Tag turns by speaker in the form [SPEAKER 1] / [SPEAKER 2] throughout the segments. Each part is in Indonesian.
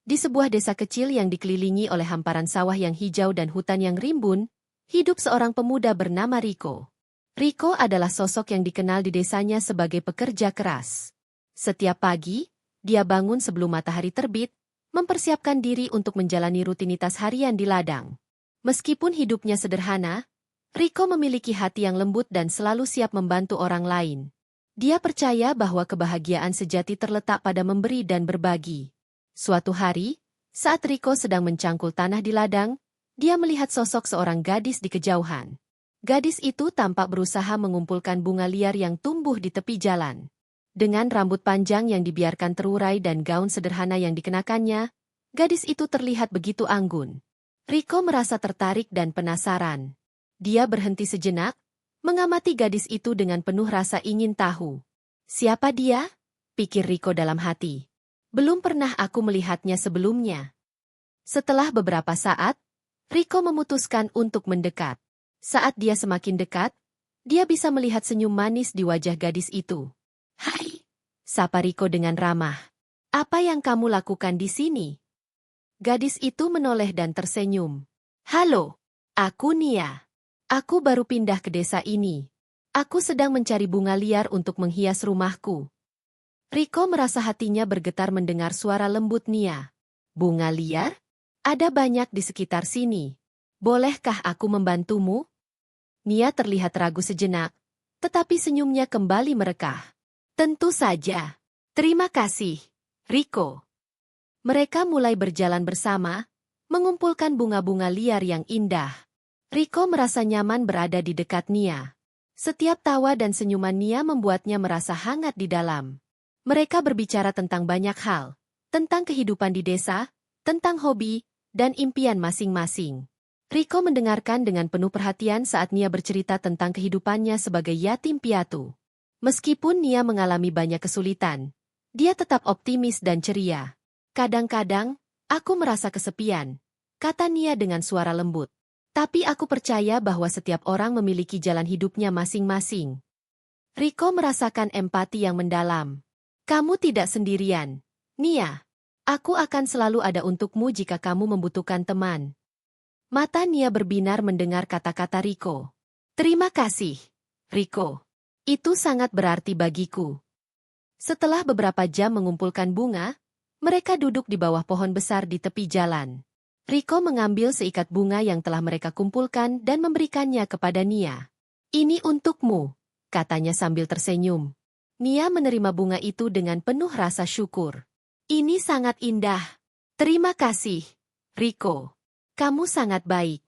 [SPEAKER 1] Di sebuah desa kecil yang dikelilingi oleh hamparan sawah yang hijau dan hutan yang rimbun, hidup seorang pemuda bernama Riko. Riko adalah sosok yang dikenal di desanya sebagai pekerja keras. Setiap pagi, dia bangun sebelum matahari terbit, mempersiapkan diri untuk menjalani rutinitas harian di ladang. Meskipun hidupnya sederhana, Riko memiliki hati yang lembut dan selalu siap membantu orang lain. Dia percaya bahwa kebahagiaan sejati terletak pada memberi dan berbagi. Suatu hari, saat Riko sedang mencangkul tanah di ladang, dia melihat sosok seorang gadis di kejauhan. Gadis itu tampak berusaha mengumpulkan bunga liar yang tumbuh di tepi jalan. Dengan rambut panjang yang dibiarkan terurai dan gaun sederhana yang dikenakannya, gadis itu terlihat begitu anggun. Riko merasa tertarik dan penasaran. Dia berhenti sejenak, mengamati gadis itu dengan penuh rasa ingin tahu. Siapa dia? Pikir Riko dalam hati. Belum pernah aku melihatnya sebelumnya. Setelah beberapa saat, Riko memutuskan untuk mendekat. Saat dia semakin dekat, dia bisa melihat senyum manis di wajah gadis itu. "Hai," sapa Riko dengan ramah. "Apa yang kamu lakukan di sini?" Gadis itu menoleh dan tersenyum. "Halo, aku Nia. Aku baru pindah ke desa ini. Aku sedang mencari bunga liar untuk menghias rumahku." Riko merasa hatinya bergetar mendengar suara lembut Nia. "Bunga liar? Ada banyak di sekitar sini. Bolehkah aku membantumu?" Nia terlihat ragu sejenak, tetapi senyumnya kembali merekah. "Tentu saja. Terima kasih, Riko." Mereka mulai berjalan bersama, mengumpulkan bunga-bunga liar yang indah. Riko merasa nyaman berada di dekat Nia. Setiap tawa dan senyuman Nia membuatnya merasa hangat di dalam. Mereka berbicara tentang banyak hal, tentang kehidupan di desa, tentang hobi, dan impian masing-masing. Riko mendengarkan dengan penuh perhatian saat Nia bercerita tentang kehidupannya sebagai yatim piatu. Meskipun Nia mengalami banyak kesulitan, dia tetap optimis dan ceria. "Kadang-kadang, aku merasa kesepian," kata Nia dengan suara lembut. "Tapi aku percaya bahwa setiap orang memiliki jalan hidupnya masing-masing." Riko merasakan empati yang mendalam. "Kamu tidak sendirian, Nia. Aku akan selalu ada untukmu jika kamu membutuhkan teman." Mata Nia berbinar mendengar kata-kata Riko. "Terima kasih, Riko. Itu sangat berarti bagiku." Setelah beberapa jam mengumpulkan bunga, mereka duduk di bawah pohon besar di tepi jalan. Riko mengambil seikat bunga yang telah mereka kumpulkan dan memberikannya kepada Nia. "Ini untukmu," katanya sambil tersenyum. Nia menerima bunga itu dengan penuh rasa syukur. "Ini sangat indah. Terima kasih, Riko. Kamu sangat baik."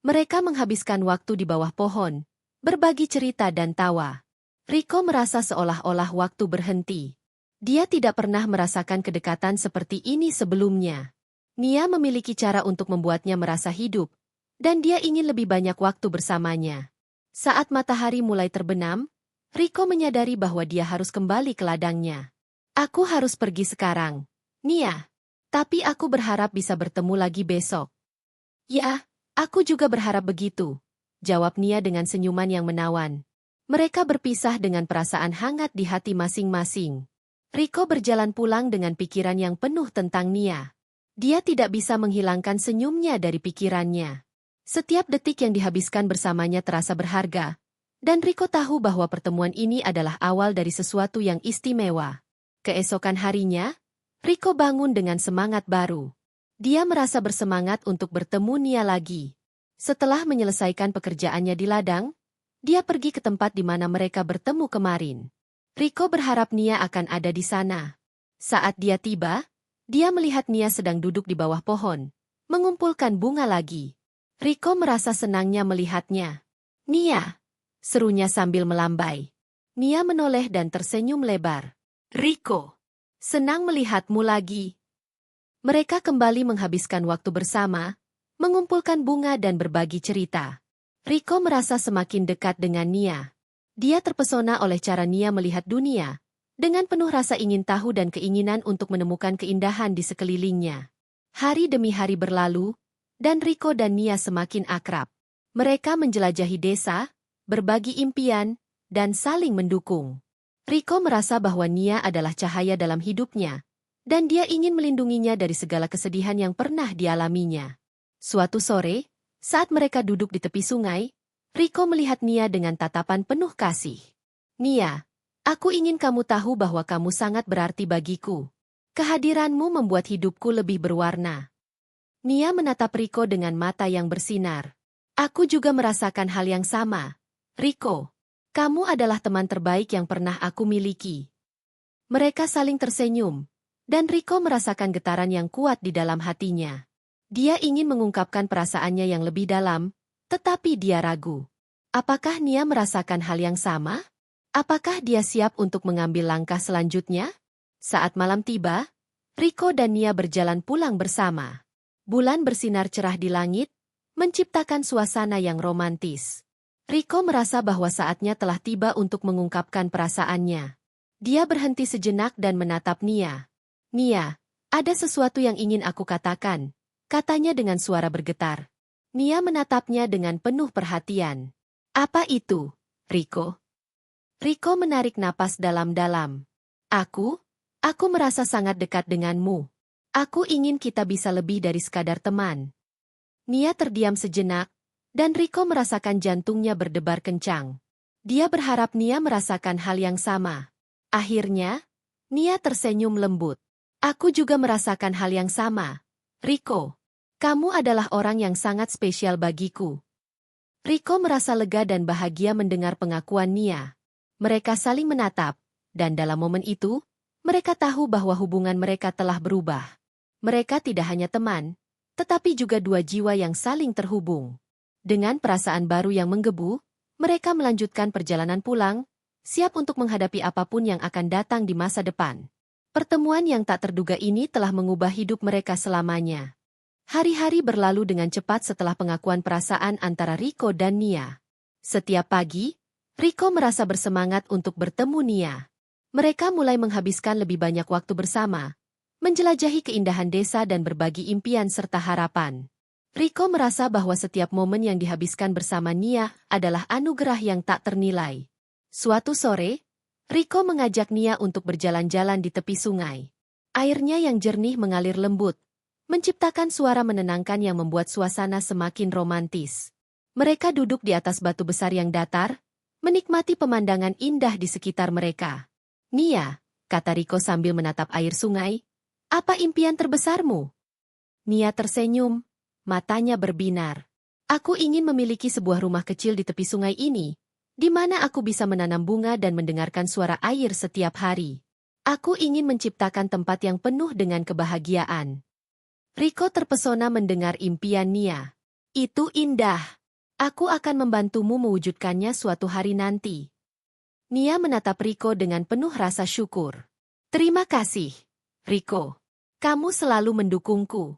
[SPEAKER 1] Mereka menghabiskan waktu di bawah pohon, berbagi cerita dan tawa. Riko merasa seolah-olah waktu berhenti. Dia tidak pernah merasakan kedekatan seperti ini sebelumnya. Nia memiliki cara untuk membuatnya merasa hidup, dan dia ingin lebih banyak waktu bersamanya. Saat matahari mulai terbenam, Riko menyadari bahwa dia harus kembali ke ladangnya. "Aku harus pergi sekarang, Nia. Tapi aku berharap bisa bertemu lagi besok." "Ya, aku juga berharap begitu," jawab Nia dengan senyuman yang menawan. Mereka berpisah dengan perasaan hangat di hati masing-masing. Riko berjalan pulang dengan pikiran yang penuh tentang Nia. Dia tidak bisa menghilangkan senyumnya dari pikirannya. Setiap detik yang dihabiskan bersamanya terasa berharga, dan Riko tahu bahwa pertemuan ini adalah awal dari sesuatu yang istimewa. Keesokan harinya, Riko bangun dengan semangat baru. Dia merasa bersemangat untuk bertemu Nia lagi. Setelah menyelesaikan pekerjaannya di ladang, dia pergi ke tempat di mana mereka bertemu kemarin. Riko berharap Nia akan ada di sana. Saat dia tiba, dia melihat Nia sedang duduk di bawah pohon, mengumpulkan bunga lagi. Riko merasa senangnya melihatnya. "Nia," serunya sambil melambai. Nia menoleh dan tersenyum lebar. "Riko, senang melihatmu lagi." Mereka kembali menghabiskan waktu bersama, mengumpulkan bunga dan berbagi cerita. Riko merasa semakin dekat dengan Nia. Dia terpesona oleh cara Nia melihat dunia, dengan penuh rasa ingin tahu dan keinginan untuk menemukan keindahan di sekelilingnya. Hari demi hari berlalu, dan Riko dan Nia semakin akrab. Mereka menjelajahi desa, berbagi impian, dan saling mendukung. Riko merasa bahwa Nia adalah cahaya dalam hidupnya, Dan dia ingin melindunginya dari segala kesedihan yang pernah dialaminya. Suatu sore, saat mereka duduk di tepi sungai, Riko melihat Nia dengan tatapan penuh kasih. Nia, aku ingin kamu tahu bahwa kamu sangat berarti bagiku. Kehadiranmu membuat hidupku lebih berwarna. Nia menatap Riko dengan mata yang bersinar. Aku juga merasakan hal yang sama. Riko, kamu adalah teman terbaik yang pernah aku miliki. Mereka saling tersenyum. Dan Riko merasakan getaran yang kuat di dalam hatinya. Dia ingin mengungkapkan perasaannya yang lebih dalam, tetapi dia ragu. Apakah Nia merasakan hal yang sama? Apakah dia siap untuk mengambil langkah selanjutnya? Saat malam tiba, Riko dan Nia berjalan pulang bersama. Bulan bersinar cerah di langit, menciptakan suasana yang romantis. Riko merasa bahwa saatnya telah tiba untuk mengungkapkan perasaannya. Dia berhenti sejenak dan menatap Nia. Nia, ada sesuatu yang ingin aku katakan, katanya dengan suara bergetar. Nia menatapnya dengan penuh perhatian. Apa itu, Riko? Riko menarik napas dalam-dalam. Aku merasa sangat dekat denganmu. Aku ingin kita bisa lebih dari sekadar teman. Nia terdiam sejenak, dan Riko merasakan jantungnya berdebar kencang. Dia berharap Nia merasakan hal yang sama. Akhirnya, Nia tersenyum lembut. Aku juga merasakan hal yang sama. Riko, kamu adalah orang yang sangat spesial bagiku. Riko merasa lega dan bahagia mendengar pengakuan Nia. Mereka saling menatap, dan dalam momen itu, mereka tahu bahwa hubungan mereka telah berubah. Mereka tidak hanya teman, tetapi juga dua jiwa yang saling terhubung. Dengan perasaan baru yang menggebu, mereka melanjutkan perjalanan pulang, siap untuk menghadapi apapun yang akan datang di masa depan. Pertemuan yang tak terduga ini telah mengubah hidup mereka selamanya. Hari-hari berlalu dengan cepat setelah pengakuan perasaan antara Riko dan Nia. Setiap pagi, Riko merasa bersemangat untuk bertemu Nia. Mereka mulai menghabiskan lebih banyak waktu bersama, menjelajahi keindahan desa dan berbagi impian serta harapan. Riko merasa bahwa setiap momen yang dihabiskan bersama Nia adalah anugerah yang tak ternilai. Suatu sore, Riko mengajak Nia untuk berjalan-jalan di tepi sungai. Airnya yang jernih mengalir lembut, menciptakan suara menenangkan yang membuat suasana semakin romantis. Mereka duduk di atas batu besar yang datar, menikmati pemandangan indah di sekitar mereka. Nia, kata Riko sambil menatap air sungai, apa impian terbesarmu? Nia tersenyum, matanya berbinar. Aku ingin memiliki sebuah rumah kecil di tepi sungai ini, di mana aku bisa menanam bunga dan mendengarkan suara air setiap hari. Aku ingin menciptakan tempat yang penuh dengan kebahagiaan. Riko terpesona mendengar impian Nia. Itu indah. Aku akan membantumu mewujudkannya suatu hari nanti. Nia menatap Riko dengan penuh rasa syukur. Terima kasih, Riko. Kamu selalu mendukungku.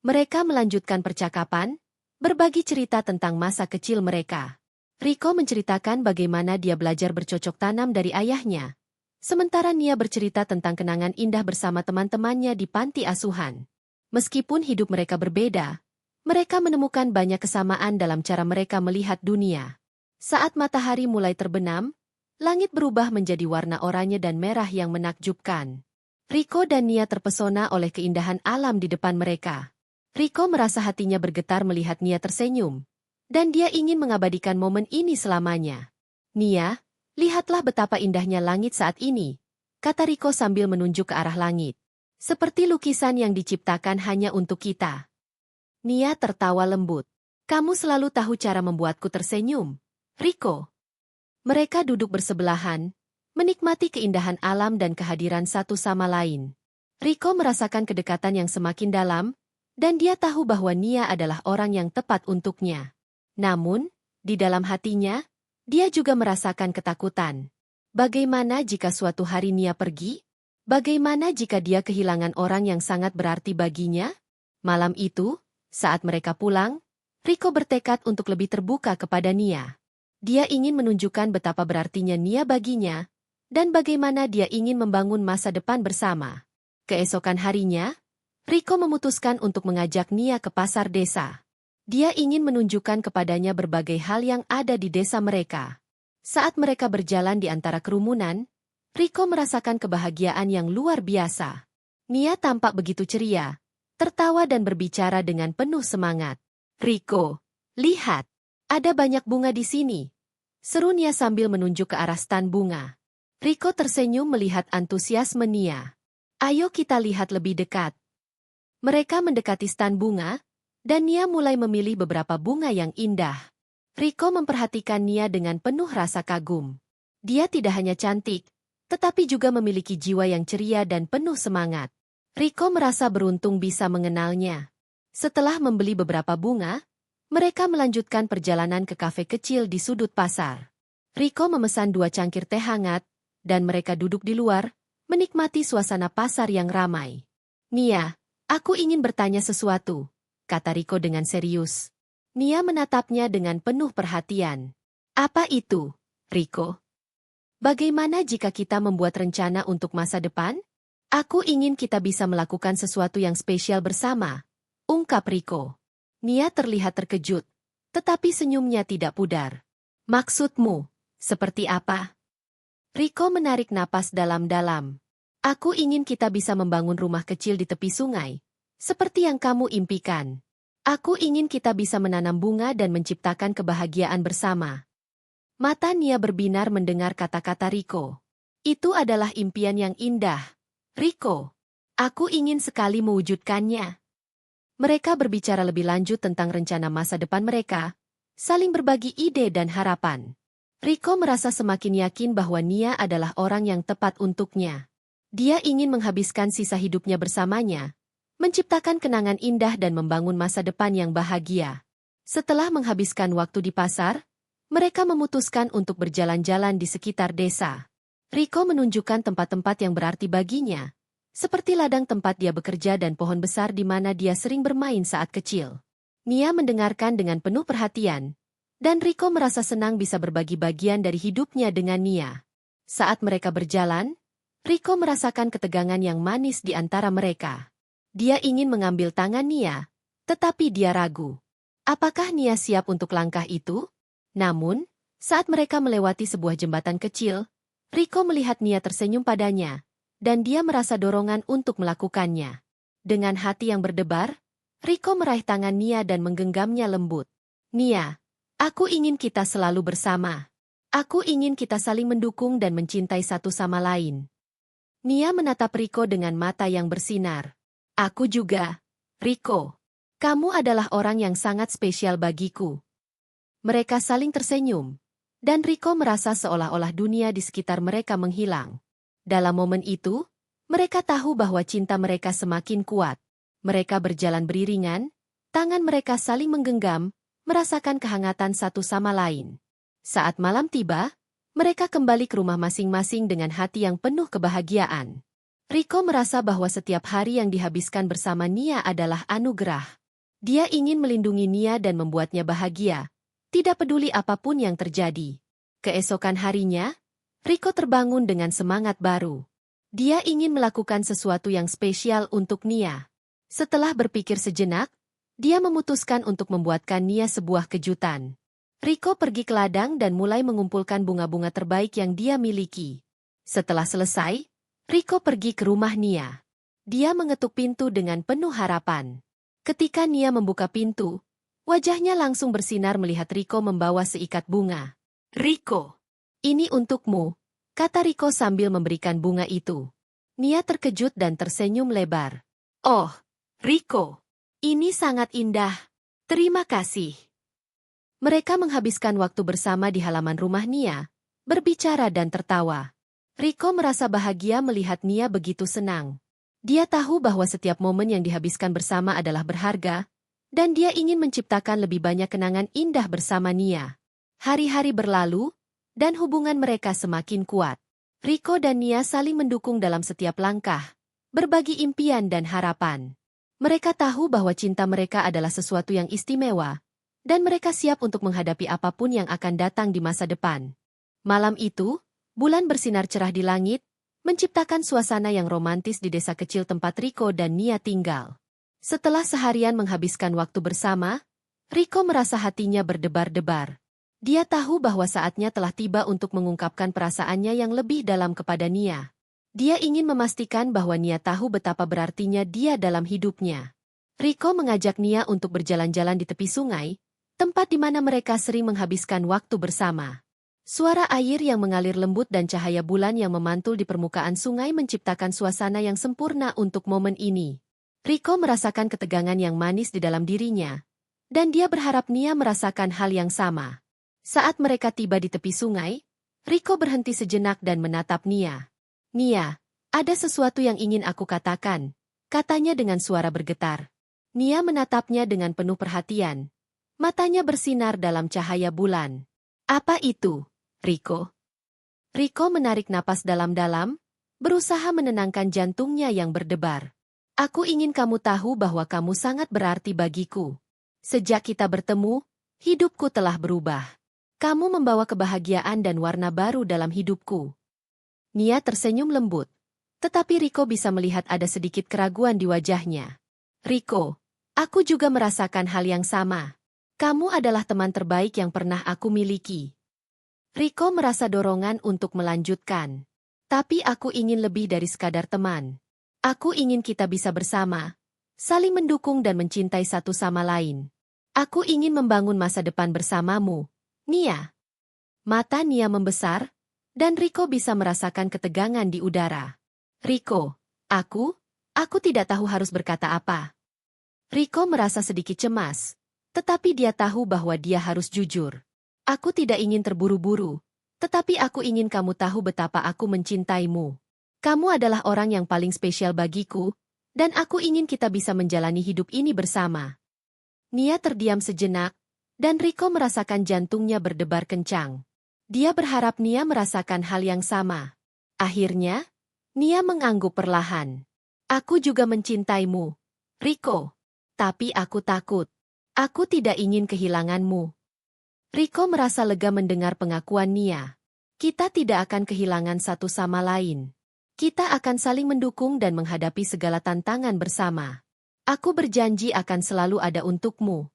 [SPEAKER 1] Mereka melanjutkan percakapan, berbagi cerita tentang masa kecil mereka. Riko menceritakan bagaimana dia belajar bercocok tanam dari ayahnya. Sementara Nia bercerita tentang kenangan indah bersama teman-temannya di panti asuhan. Meskipun hidup mereka berbeda, mereka menemukan banyak kesamaan dalam cara mereka melihat dunia. Saat matahari mulai terbenam, langit berubah menjadi warna oranye dan merah yang menakjubkan. Riko dan Nia terpesona oleh keindahan alam di depan mereka. Riko merasa hatinya bergetar melihat Nia tersenyum. Dan dia ingin mengabadikan momen ini selamanya. Nia, lihatlah betapa indahnya langit saat ini, kata Riko sambil menunjuk ke arah langit. Seperti lukisan yang diciptakan hanya untuk kita. Nia tertawa lembut. Kamu selalu tahu cara membuatku tersenyum, Riko. Mereka duduk bersebelahan, menikmati keindahan alam dan kehadiran satu sama lain. Riko merasakan kedekatan yang semakin dalam, dan dia tahu bahwa Nia adalah orang yang tepat untuknya. Namun, di dalam hatinya, dia juga merasakan ketakutan. Bagaimana jika suatu hari Nia pergi? Bagaimana jika dia kehilangan orang yang sangat berarti baginya? Malam itu, saat mereka pulang, Riko bertekad untuk lebih terbuka kepada Nia. Dia ingin menunjukkan betapa berartinya Nia baginya, dan bagaimana dia ingin membangun masa depan bersama. Keesokan harinya, Riko memutuskan untuk mengajak Nia ke pasar desa. Dia ingin menunjukkan kepadanya berbagai hal yang ada di desa mereka. Saat mereka berjalan di antara kerumunan, Riko merasakan kebahagiaan yang luar biasa. Nia tampak begitu ceria, tertawa dan berbicara dengan penuh semangat. Rico, lihat, ada banyak bunga di sini. Seru Nia sambil menunjuk ke arah stan bunga. Rico tersenyum melihat antusiasme Nia. Ayo kita lihat lebih dekat. Mereka mendekati stan bunga, dan Nia mulai memilih beberapa bunga yang indah. Rico memperhatikan Nia dengan penuh rasa kagum. Dia tidak hanya cantik, tetapi juga memiliki jiwa yang ceria dan penuh semangat. Rico merasa beruntung bisa mengenalnya. Setelah membeli beberapa bunga, mereka melanjutkan perjalanan ke kafe kecil di sudut pasar. Rico memesan 2 cangkir teh hangat, dan mereka duduk di luar, menikmati suasana pasar yang ramai. Nia, aku ingin bertanya sesuatu, kata Rico dengan serius. Nia menatapnya dengan penuh perhatian. Apa itu, Rico? Bagaimana jika kita membuat rencana untuk masa depan? Aku ingin kita bisa melakukan sesuatu yang spesial bersama, ungkap Rico. Nia terlihat terkejut, tetapi senyumnya tidak pudar. Maksudmu, seperti apa? Rico menarik napas dalam-dalam. Aku ingin kita bisa membangun rumah kecil di tepi sungai, seperti yang kamu impikan. Aku ingin kita bisa menanam bunga dan menciptakan kebahagiaan bersama. Mata Nia berbinar mendengar kata-kata Rico. Itu adalah impian yang indah. Rico, aku ingin sekali mewujudkannya. Mereka berbicara lebih lanjut tentang rencana masa depan mereka, saling berbagi ide dan harapan. Rico merasa semakin yakin bahwa Nia adalah orang yang tepat untuknya. Dia ingin menghabiskan sisa hidupnya bersamanya, menciptakan kenangan indah dan membangun masa depan yang bahagia. Setelah menghabiskan waktu di pasar, mereka memutuskan untuk berjalan-jalan di sekitar desa. Rico menunjukkan tempat-tempat yang berarti baginya, seperti ladang tempat dia bekerja dan pohon besar di mana dia sering bermain saat kecil. Nia mendengarkan dengan penuh perhatian, dan Rico merasa senang bisa berbagi bagian dari hidupnya dengan Nia. Saat mereka berjalan, Rico merasakan ketegangan yang manis di antara mereka. Dia ingin mengambil tangan Nia, tetapi dia ragu. Apakah Nia siap untuk langkah itu? Namun, saat mereka melewati sebuah jembatan kecil, Rico melihat Nia tersenyum padanya, dan dia merasa dorongan untuk melakukannya. Dengan hati yang berdebar, Rico meraih tangan Nia dan menggenggamnya lembut. Nia, aku ingin kita selalu bersama. Aku ingin kita saling mendukung dan mencintai satu sama lain. Nia menatap Rico dengan mata yang bersinar. Aku juga, Rico. Kamu adalah orang yang sangat spesial bagiku. Mereka saling tersenyum, dan Rico merasa seolah-olah dunia di sekitar mereka menghilang. Dalam momen itu, mereka tahu bahwa cinta mereka semakin kuat. Mereka berjalan beriringan, tangan mereka saling menggenggam, merasakan kehangatan satu sama lain. Saat malam tiba, mereka kembali ke rumah masing-masing dengan hati yang penuh kebahagiaan. Rico merasa bahwa setiap hari yang dihabiskan bersama Nia adalah anugerah. Dia ingin melindungi Nia dan membuatnya bahagia, tidak peduli apapun yang terjadi. Keesokan harinya, Rico terbangun dengan semangat baru. Dia ingin melakukan sesuatu yang spesial untuk Nia. Setelah berpikir sejenak, dia memutuskan untuk membuatkan Nia sebuah kejutan. Rico pergi ke ladang dan mulai mengumpulkan bunga-bunga terbaik yang dia miliki. Setelah selesai, Rico pergi ke rumah Nia. Dia mengetuk pintu dengan penuh harapan. Ketika Nia membuka pintu, wajahnya langsung bersinar melihat Rico membawa seikat bunga. Rico, ini untukmu, kata Rico sambil memberikan bunga itu. Nia terkejut dan tersenyum lebar. Oh, Rico. Ini sangat indah. Terima kasih. Mereka menghabiskan waktu bersama di halaman rumah Nia, berbicara dan tertawa. Rico merasa bahagia melihat Nia begitu senang. Dia tahu bahwa setiap momen yang dihabiskan bersama adalah berharga, dan dia ingin menciptakan lebih banyak kenangan indah bersama Nia. Hari-hari berlalu, dan hubungan mereka semakin kuat. Rico dan Nia saling mendukung dalam setiap langkah, berbagi impian dan harapan. Mereka tahu bahwa cinta mereka adalah sesuatu yang istimewa, dan mereka siap untuk menghadapi apapun yang akan datang di masa depan. Malam itu, bulan bersinar cerah di langit, menciptakan suasana yang romantis di desa kecil tempat Rico dan Nia tinggal. Setelah seharian menghabiskan waktu bersama, Rico merasa hatinya berdebar-debar. Dia tahu bahwa saatnya telah tiba untuk mengungkapkan perasaannya yang lebih dalam kepada Nia. Dia ingin memastikan bahwa Nia tahu betapa berartinya dia dalam hidupnya. Rico mengajak Nia untuk berjalan-jalan di tepi sungai, tempat di mana mereka sering menghabiskan waktu bersama. Suara air yang mengalir lembut dan cahaya bulan yang memantul di permukaan sungai menciptakan suasana yang sempurna untuk momen ini. Rico merasakan ketegangan yang manis di dalam dirinya, dan dia berharap Nia merasakan hal yang sama. Saat mereka tiba di tepi sungai, Rico berhenti sejenak dan menatap Nia. "Nia, ada sesuatu yang ingin aku katakan," katanya dengan suara bergetar. Nia menatapnya dengan penuh perhatian. Matanya bersinar dalam cahaya bulan. "Apa itu, Rico?" Rico menarik napas dalam-dalam, berusaha menenangkan jantungnya yang berdebar. "Aku ingin kamu tahu bahwa kamu sangat berarti bagiku. Sejak kita bertemu, hidupku telah berubah. Kamu membawa kebahagiaan dan warna baru dalam hidupku." Nia tersenyum lembut, tetapi Rico bisa melihat ada sedikit keraguan di wajahnya. "Rico, aku juga merasakan hal yang sama. Kamu adalah teman terbaik yang pernah aku miliki." Rico merasa dorongan untuk melanjutkan. "Tapi aku ingin lebih dari sekadar teman. Aku ingin kita bisa bersama, saling mendukung dan mencintai satu sama lain. Aku ingin membangun masa depan bersamamu, Nia." Mata Nia membesar, dan Rico bisa merasakan ketegangan di udara. "Rico, aku tidak tahu harus berkata apa." Rico merasa sedikit cemas, tetapi dia tahu bahwa dia harus jujur. "Aku tidak ingin terburu-buru, tetapi aku ingin kamu tahu betapa aku mencintaimu. Kamu adalah orang yang paling spesial bagiku, dan aku ingin kita bisa menjalani hidup ini bersama." Nia terdiam sejenak, dan Rico merasakan jantungnya berdebar kencang. Dia berharap Nia merasakan hal yang sama. Akhirnya, Nia mengangguk perlahan. "Aku juga mencintaimu, Rico. Tapi aku takut. Aku tidak ingin kehilanganmu." Rico merasa lega mendengar pengakuan Nia. "Kita tidak akan kehilangan satu sama lain. Kita akan saling mendukung dan menghadapi segala tantangan bersama. Aku berjanji akan selalu ada untukmu."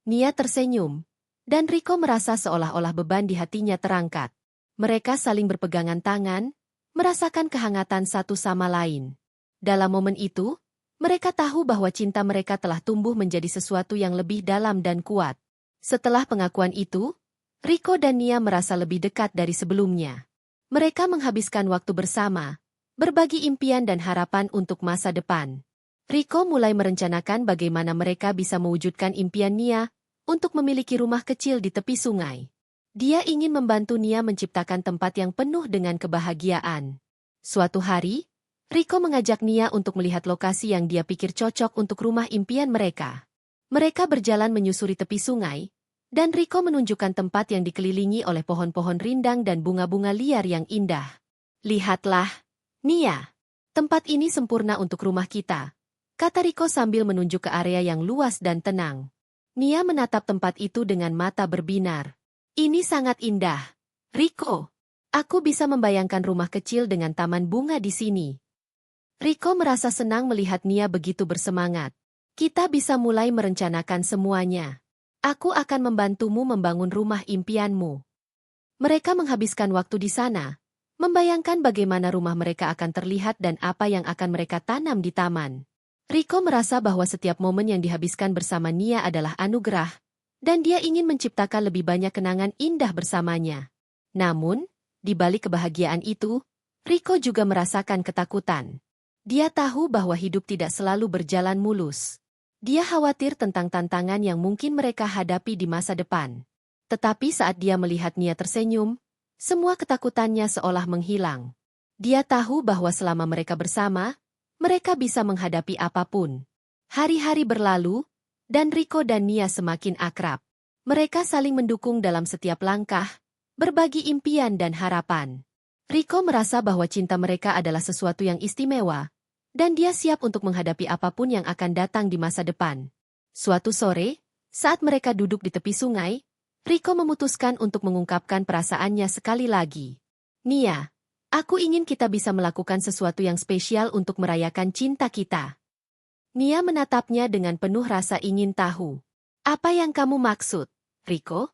[SPEAKER 1] Nia tersenyum, dan Rico merasa seolah-olah beban di hatinya terangkat. Mereka saling berpegangan tangan, merasakan kehangatan satu sama lain. Dalam momen itu, mereka tahu bahwa cinta mereka telah tumbuh menjadi sesuatu yang lebih dalam dan kuat. Setelah pengakuan itu, Rico dan Nia merasa lebih dekat dari sebelumnya. Mereka menghabiskan waktu bersama, berbagi impian dan harapan untuk masa depan. Rico mulai merencanakan bagaimana mereka bisa mewujudkan impian Nia untuk memiliki rumah kecil di tepi sungai. Dia ingin membantu Nia menciptakan tempat yang penuh dengan kebahagiaan. Suatu hari, Rico mengajak Nia untuk melihat lokasi yang dia pikir cocok untuk rumah impian mereka. Mereka berjalan menyusuri tepi sungai, dan Rico menunjukkan tempat yang dikelilingi oleh pohon-pohon rindang dan bunga-bunga liar yang indah. "Lihatlah, Nia, tempat ini sempurna untuk rumah kita," kata Rico sambil menunjuk ke area yang luas dan tenang. Nia menatap tempat itu dengan mata berbinar. "Ini sangat indah, Rico. Aku bisa membayangkan rumah kecil dengan taman bunga di sini." Rico merasa senang melihat Nia begitu bersemangat. "Kita bisa mulai merencanakan semuanya. Aku akan membantumu membangun rumah impianmu." Mereka menghabiskan waktu di sana, membayangkan bagaimana rumah mereka akan terlihat dan apa yang akan mereka tanam di taman. Rico merasa bahwa setiap momen yang dihabiskan bersama Nia adalah anugerah, dan dia ingin menciptakan lebih banyak kenangan indah bersamanya. Namun, di balik kebahagiaan itu, Rico juga merasakan ketakutan. Dia tahu bahwa hidup tidak selalu berjalan mulus. Dia khawatir tentang tantangan yang mungkin mereka hadapi di masa depan. Tetapi saat dia melihat Nia tersenyum, semua ketakutannya seolah menghilang. Dia tahu bahwa selama mereka bersama, mereka bisa menghadapi apapun. Hari-hari berlalu, dan Rico dan Nia semakin akrab. Mereka saling mendukung dalam setiap langkah, berbagi impian dan harapan. Rico merasa bahwa cinta mereka adalah sesuatu yang istimewa, dan dia siap untuk menghadapi apapun yang akan datang di masa depan. Suatu sore, saat mereka duduk di tepi sungai, Rico memutuskan untuk mengungkapkan perasaannya sekali lagi. "Nia, aku ingin kita bisa melakukan sesuatu yang spesial untuk merayakan cinta kita." Nia menatapnya dengan penuh rasa ingin tahu. "Apa yang kamu maksud, Rico?"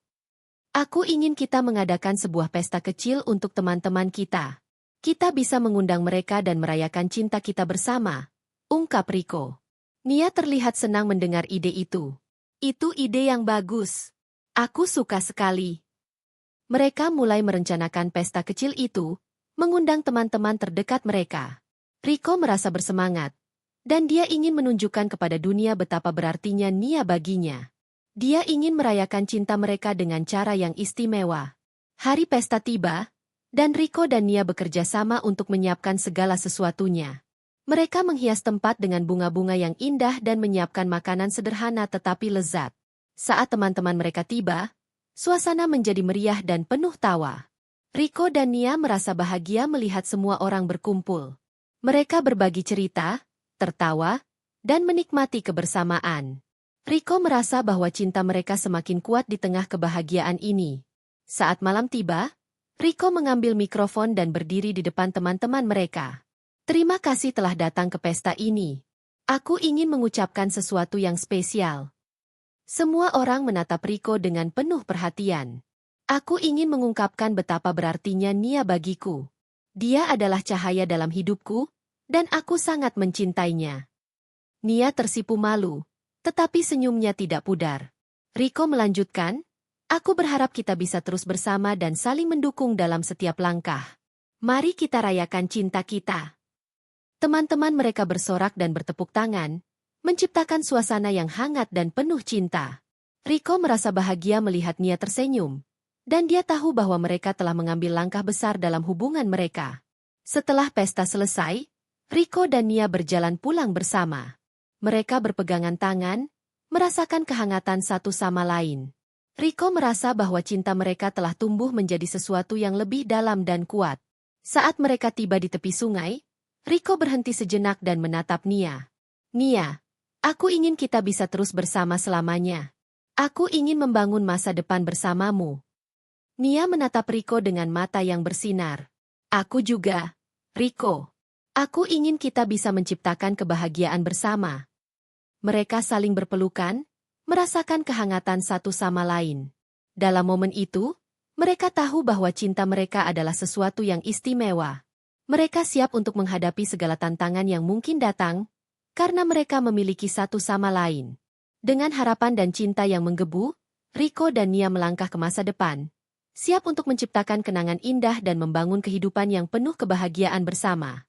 [SPEAKER 1] "Aku ingin kita mengadakan sebuah pesta kecil untuk teman-teman kita. Kita bisa mengundang mereka dan merayakan cinta kita bersama, ungkap Rico. Nia terlihat senang mendengar ide itu. Itu ide yang bagus. Aku suka sekali. Mereka mulai merencanakan pesta kecil itu, mengundang teman-teman terdekat mereka. Rico merasa bersemangat, dan dia ingin menunjukkan kepada dunia betapa berartinya Nia baginya. Dia ingin merayakan cinta mereka dengan cara yang istimewa. Hari pesta tiba, dan Rico dan Nia bekerja sama untuk menyiapkan segala sesuatunya. Mereka menghias tempat dengan bunga-bunga yang indah dan menyiapkan makanan sederhana tetapi lezat. Saat teman-teman mereka tiba, suasana menjadi meriah dan penuh tawa. Rico dan Nia merasa bahagia melihat semua orang berkumpul. Mereka berbagi cerita, tertawa, dan menikmati kebersamaan. Rico merasa bahwa cinta mereka semakin kuat di tengah kebahagiaan ini. Saat malam tiba, Rico mengambil mikrofon dan berdiri di depan teman-teman mereka. Terima kasih telah datang ke pesta ini. Aku ingin mengucapkan sesuatu yang spesial. Semua orang menatap Rico dengan penuh perhatian. Aku ingin mengungkapkan betapa berartinya Nia bagiku. Dia adalah cahaya dalam hidupku, dan aku sangat mencintainya. Nia tersipu malu, tetapi senyumnya tidak pudar. Rico melanjutkan, aku berharap kita bisa terus bersama dan saling mendukung dalam setiap langkah. Mari kita rayakan cinta kita. Teman-teman mereka bersorak dan bertepuk tangan, menciptakan suasana yang hangat dan penuh cinta. Rico merasa bahagia melihat Nia tersenyum, dan dia tahu bahwa mereka telah mengambil langkah besar dalam hubungan mereka. Setelah pesta selesai, Rico dan Nia berjalan pulang bersama. Mereka berpegangan tangan, merasakan kehangatan satu sama lain. Rico merasa bahwa cinta mereka telah tumbuh menjadi sesuatu yang lebih dalam dan kuat. Saat mereka tiba di tepi sungai, Rico berhenti sejenak dan menatap Nia. Nia, aku ingin kita bisa terus bersama selamanya. Aku ingin membangun masa depan bersamamu. Nia menatap Rico dengan mata yang bersinar. Aku juga, Rico. Aku ingin kita bisa menciptakan kebahagiaan bersama. Mereka saling berpelukan, merasakan kehangatan satu sama lain. Dalam momen itu, mereka tahu bahwa cinta mereka adalah sesuatu yang istimewa. Mereka siap untuk menghadapi segala tantangan yang mungkin datang, karena mereka memiliki satu sama lain. Dengan harapan dan cinta yang menggebu, Rico dan Nia melangkah ke masa depan, siap untuk menciptakan kenangan indah dan membangun kehidupan yang penuh kebahagiaan bersama.